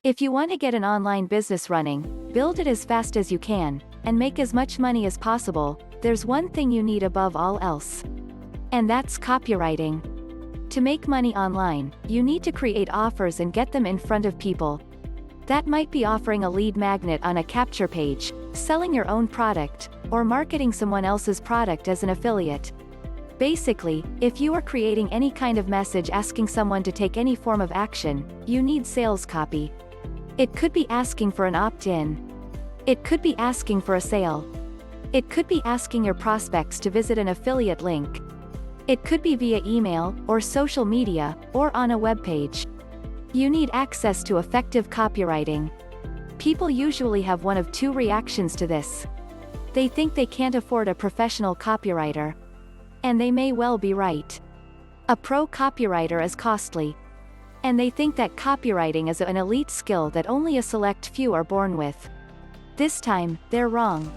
If you want to get an online business running, build it as fast as you can, and make as much money as possible, there's one thing you need above all else. And that's copywriting. To make money online, you need to create offers and get them in front of people. That might be offering a lead magnet on a capture page, selling your own product, or marketing someone else's product as an affiliate. Basically, if you are creating any kind of message asking someone to take any form of action, you need sales copy. It could be asking for an opt-in. It could be asking for a sale. It could be asking your prospects to visit an affiliate link. It could be via email, or social media, or on a web page. You need access to effective copywriting. People usually have one of two reactions to this. They think they can't afford a professional copywriter. And they may well be right. A pro copywriter is costly. And they think that copywriting is an elite skill that only a select few are born with. This time, they're wrong.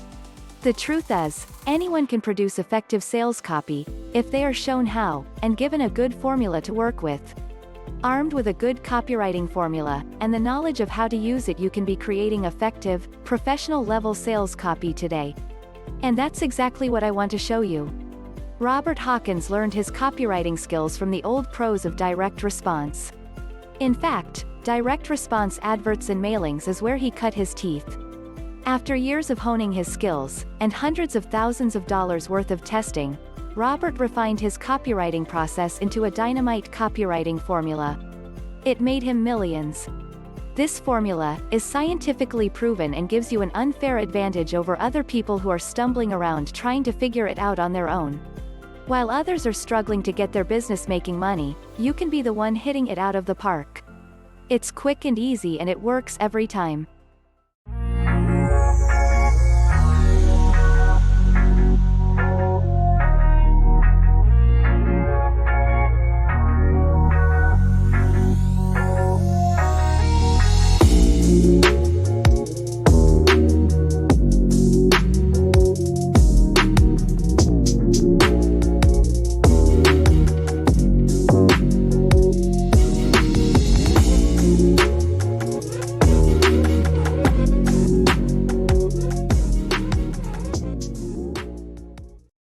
The truth is, anyone can produce effective sales copy, if they are shown how, and given a good formula to work with. Armed with a good copywriting formula, and the knowledge of how to use it, you can be creating effective, professional-level sales copy today. And that's exactly what I want to show you. Robert Hawkins learned his copywriting skills from the old pros of direct response. In fact, direct response adverts and mailings is where he cut his teeth. After years of honing his skills, and hundreds of thousands of dollars worth of testing, Robert refined his copywriting process into a dynamite copywriting formula. It made him millions. This formula is scientifically proven and gives you an unfair advantage over other people who are stumbling around trying to figure it out on their own. While others are struggling to get their business making money, you can be the one hitting it out of the park. It's quick and easy and it works every time.